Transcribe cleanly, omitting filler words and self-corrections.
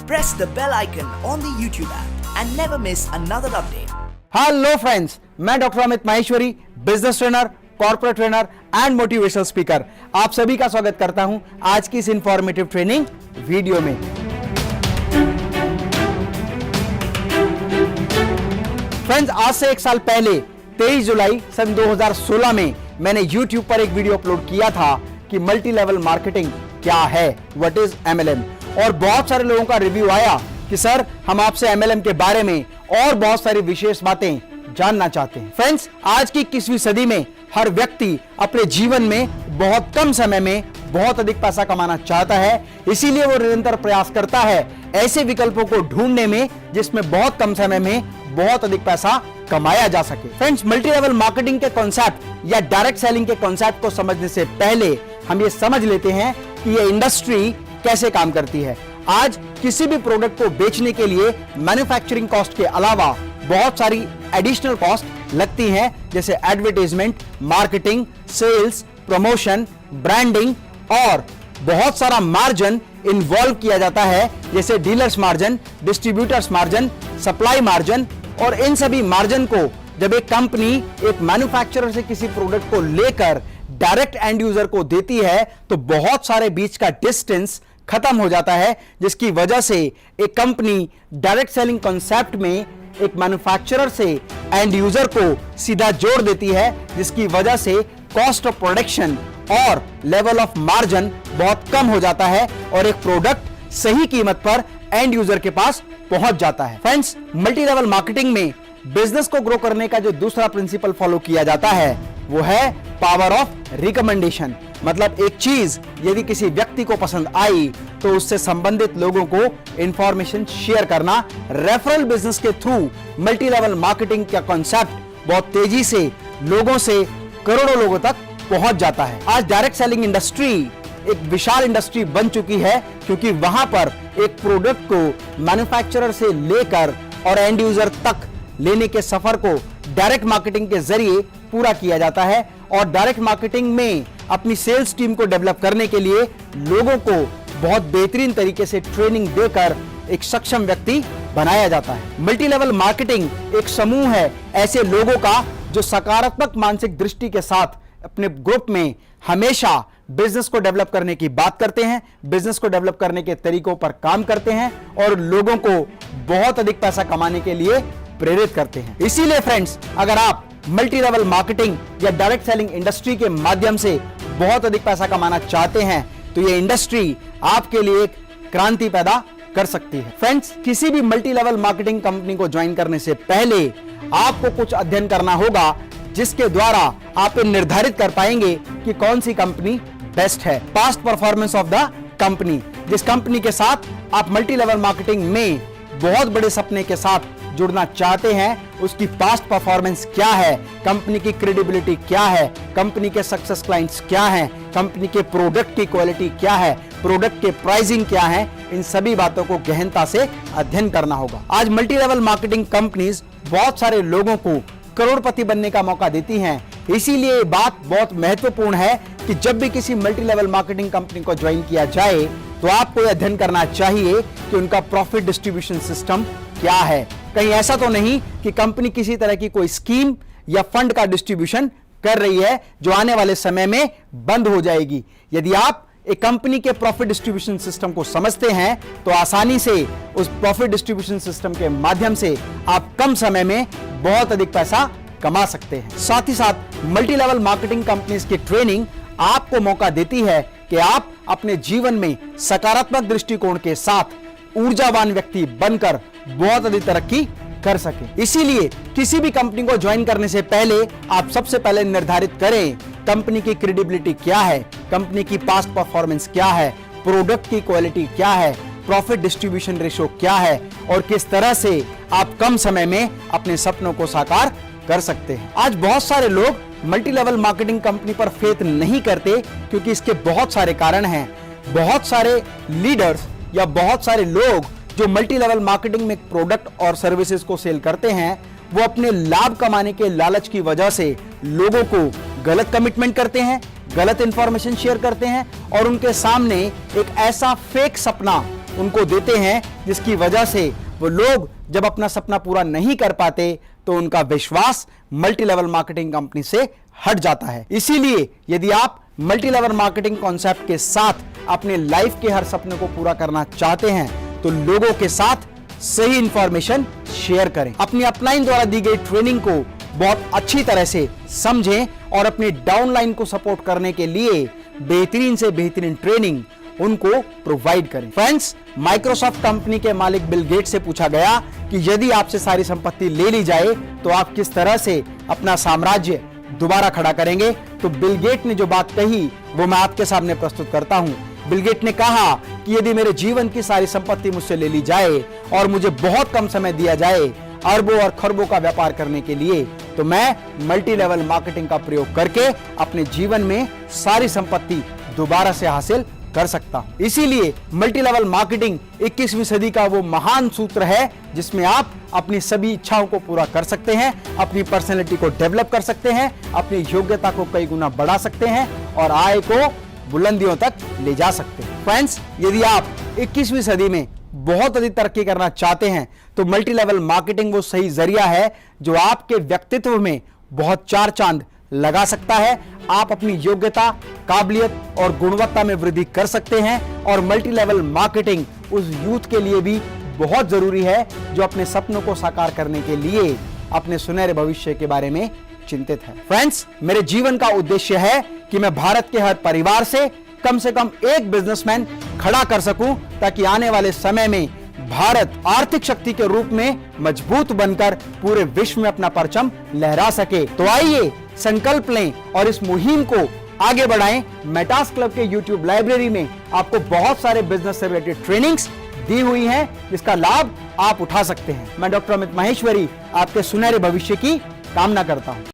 press the bell icon on the YouTube app and never miss another update. Hello friends, मैं doctor Amit Maheshwari, business trainer, corporate trainer and motivational speaker, आप सभी का स्वागत करता हूं आज की इस इंफॉर्मेटिव ट्रेनिंग वीडियो में। फ्रेंड्स, आज से एक साल पहले 23 जुलाई सन 2016 में मैंने YouTube पर एक वीडियो अपलोड किया था कि मल्टी लेवल मार्केटिंग क्या है, व्हाट इज MLM, और बहुत सारे लोगों का रिव्यू आया कि सर हम आपसे MLM के बारे में और बहुत सारी विशेष बातें जानना चाहते हैं। फ्रेंड्स, आज की 21वीं सदी में हर व्यक्ति अपने जीवन में बहुत कम समय में बहुत अधिक पैसा कमाना चाहता है, इसीलिए वो निरंतर प्रयास करता है ऐसे विकल्पों को ढूंढने में जिसमें बहुत कम समय में बहुत अधिक पैसा कमाया जा सके। फ्रेंड्स, मल्टी लेवल मार्केटिंग के कॉन्सेप्ट या डायरेक्ट सेलिंग के कॉन्सेप्ट को समझने से पहले हम ये समझ लेते हैं कि ये इंडस्ट्री कैसे काम करती है। आज किसी भी प्रोडक्ट को बेचने के लिए मैन्युफैक्चरिंग कॉस्ट के अलावा बहुत सारी एडिशनल कॉस्ट लगती हैं, जैसे advertisement, marketing, sales, promotion, branding, और बहुत सारा मार्जिन इन्वॉल्व किया जाता है, जैसे dealers margin, distributors margin, supply margin. और इन सभी मार्जिन को जब एक कंपनी एक मैन्युफैक्चरर से किसी प्रोडक्ट को लेकर डायरेक्ट एंड यूजर को देती है तो बहुत सारे बीच का डिस्टेंस खत्म हो जाता है, जिसकी वजह से एक कंपनी डायरेक्ट सेलिंग कॉन्सेप्ट में एक मैन्युफैक्चरर से एंड यूजर को सीधा जोड़ देती है, जिसकी वजह से कॉस्ट ऑफ प्रोडक्शन और लेवल ऑफ मार्जिन बहुत कम हो जाता है और एक प्रोडक्ट सही कीमत पर एंड यूजर के पास पहुंच जाता है। फ्रेंड्स, मल्टी लेवल मार्केटिंग में बिजनेस को ग्रो करने का जो दूसरा प्रिंसिपल फॉलो किया जाता है वो है पावर ऑफ रिकमेंडेशन। मतलब एक चीज यदि किसी व्यक्ति को पसंद आई तो उससे संबंधित लोगों को इंफॉर्मेशन शेयर करना। रेफरल बिजनेस के थ्रू मल्टी लेवल मार्केटिंग का कॉन्सेप्ट बहुत तेजी से लोगों से करोड़ों लोगों तक पहुंच जाता है। आज डायरेक्ट सेलिंग इंडस्ट्री एक विशाल इंडस्ट्री बन चुकी है, क्योंकि वहां पर एक प्रोडक्ट को मैन्युफैक्चरर से लेकर और एंड यूजर तक लेने के सफर को डायरेक्ट मार्केटिंग के जरिए पूरा किया जाता है। और डायरेक्ट मार्केटिंग में अपनी सेल्स टीम को डेवलप करने के लिए लोगों को बहुत बेहतरीन तरीके से ट्रेनिंग देकर एक सक्षम व्यक्ति बनाया जाता है। मल्टी लेवल मार्केटिंग एक समूह है ऐसे लोगों का जो सकारात्मक मानसिक दृष्टि के साथ अपने ग्रुप में हमेशा बिजनेस को डेवलप करने की बात करते हैं, बिजनेस को डेवलप करने के तरीकों पर काम करते हैं और लोगों को बहुत अधिक पैसा कमाने के लिए प्रेरित करते हैं। इसीलिए फ्रेंड्स, अगर आप मल्टी लेवल मार्केटिंग या डायरेक्ट सेलिंग इंडस्ट्री के माध्यम से बहुत अधिक पैसा कमाना चाहते हैं तो ये इंडस्ट्री आपके लिए एक क्रांति पैदा कर सकती है। फ्रेंड्स, किसी भी मल्टी लेवल मार्केटिंग कंपनी को ज्वाइन करने से पहले आपको कुछ अध्ययन करना होगा, जिसके द्वारा आप निर्धारित कर पाएंगे कि कौन सी कंपनी बेस्ट है। Past performance of the company, जिस कंपनी के साथ आप मल्टी लेवल मार्केटिंग में बहुत बड़े सपने के साथ जुड़ना चाहते हैं, उसकी पास्ट परफॉर्मेंस क्या है, कंपनी की क्रेडिबिलिटी क्या है, कंपनी के सक्सेस क्लाइंट्स क्या हैं, कंपनी के प्रोडक्ट की क्वालिटी क्या है, प्रोडक्ट के प्राइसिंग क्या है, इन सभी बातों को गहनता से अध्ययन करना होगा। आज मल्टी लेवल मार्केटिंग कंपनीज बहुत सारे लोगों को करोड़पति बनने का मौका देती हैं। इसीलिए ये बात बहुत महत्वपूर्ण है कि जब भी किसी मल्टी लेवल मार्केटिंग कंपनी को ज्वाइन किया जाए तो आपको यह अध्ययन करना चाहिए कि उनका प्रॉफिट डिस्ट्रीब्यूशन सिस्टम क्या है। कहीं ऐसा तो नहीं कि कंपनी किसी तरह की कोई स्कीम या फंड का डिस्ट्रीब्यूशन कर रही है जो आने वाले समय में बंद हो जाएगी। यदि आप एक कंपनी के प्रॉफिट डिस्ट्रीब्यूशन सिस्टम को समझते हैं तो आसानी से उस प्रॉफिट डिस्ट्रीब्यूशन सिस्टम के माध्यम से आप कम समय में बहुत अधिक पैसा कमा सकते हैं। साथ ही साथ मल्टी लेवल मार्केटिंग कंपनीज की ट्रेनिंग आपको मौका देती है कि आप अपने जीवन में सकारात्मक दृष्टिकोण के साथ ऊर्जावान व्यक्ति बनकर बहुत अधिक तरक्की कर सके। इसीलिए किसी भी कंपनी को ज्वाइन करने से पहले आप सबसे पहले निर्धारित करें कंपनी की क्रेडिबिलिटी क्या है, कंपनी की पास्ट परफॉर्मेंस क्या है, प्रोडक्ट की क्वालिटी क्या है, प्रॉफिट डिस्ट्रीब्यूशन रेशो क्या है और किस तरह से आप कम समय में अपने सपनों को साकार कर सकते हैं। आज बहुत सारे लोग मल्टी लेवल मार्केटिंग कंपनी पर फेथ नहीं करते क्योंकि इसके बहुत सारे कारण हैं। बहुत सारे लीडर्स या बहुत सारे लोग जो मल्टी लेवल मार्केटिंग में प्रोडक्ट और सर्विसेज को सेल करते हैं, वो अपने लाभ कमाने के लालच की वजह से लोगों को गलत कमिटमेंट करते हैं, गलत इंफॉर्मेशन शेयर करते हैं और उनके सामने एक ऐसा फेक सपना उनको देते हैं, जिसकी वजह से वो लोग जब अपना सपना पूरा नहीं कर पाते तो उनका विश्वास मल्टी लेवल मार्केटिंग कंपनी से हट जाता है। इसीलिए यदि आप मल्टी लेवल मार्केटिंग कॉन्सेप्ट के साथ अपने लाइफ के हर सपने को पूरा करना चाहते हैं तो लोगों के साथ सही इंफॉर्मेशन शेयर करें, अपनी अपलाइन द्वारा दी गई ट्रेनिंग को बहुत अच्छी तरह से समझें और अपनी डाउनलाइन को सपोर्ट करने के लिए बेहतरीन से बेहतरीन ट्रेनिंग उनको प्रोवाइड करें। फ्रेंड्स, माइक्रोसॉफ्ट कंपनी के मालिक बिल गेट्स से पूछा गया कि यदि आपसे सारी संपत्ति ले ली जाए तो आप किस तरह से अपना साम्राज्य दोबारा खड़ा करेंगे। तो बिल गेट ने जो बात कही वो मैं आपके सामने प्रस्तुत करता हूं। बिल गेट ने कहा कि यदि मेरे जीवन की सारी संपत्ति मुझसे ले ली जाए और मुझे बहुत कम समय दिया जाए अरबों और खरबों का व्यापार करने के लिए, तो मैं मल्टी लेवल मार्केटिंग का प्रयोग करके अपने जीवन में सारी संपत्ति दोबारा से हासिल कर सकता हूं। इसीलिए मल्टी लेवल मार्केटिंग 21वीं सदी का वो महान सूत्र है जिसमें आप अपनी सभी इच्छाओं को पूरा कर सकते हैं, अपनी पर्सनैलिटी को डेवलप कर सकते हैं, अपनी योग्यता को कई गुना बढ़ा सकते हैं और आय को बुलंदियों तक ले जा सकते हैं। फ्रेंड्स, यदि आप 21वीं सदी में बहुत अधिक तरक्की करना चाहते हैं तो मल्टी लेवल मार्केटिंग वो सही जरिया है जो आपके व्यक्तित्व में बहुत चार चांद लगा सकता है। आप अपनी योग्यता, काबिलियत और गुणवत्ता में वृद्धि कर सकते हैं और मल्टी लेवल मार्केटिंग उस यूथ के लिए भी बहुत जरूरी है जो अपने सपनों को साकार करने के लिए अपने सुनहरे भविष्य के बारे में चिंतित है। फ्रेंड्स, मेरे जीवन का उद्देश्य है कि मैं भारत के हर परिवार से कम एक बिजनेसमैन खड़ा कर सकूं ताकि आने वाले समय में भारत आर्थिक शक्ति के रूप में मजबूत बनकर पूरे विश्व में अपना परचम लहरा सके। तो आइए संकल्प लें और इस मुहिम को आगे बढ़ाएं। मेटास क्लब के YouTube लाइब्रेरी में आपको बहुत सारे बिजनेस से रिलेटेड ट्रेनिंग्स दी हुई हैं जिसका लाभ आप उठा सकते हैं। मैं डॉक्टर अमित माहेश्वरी आपके सुनहरे भविष्य की कामना करता हूं।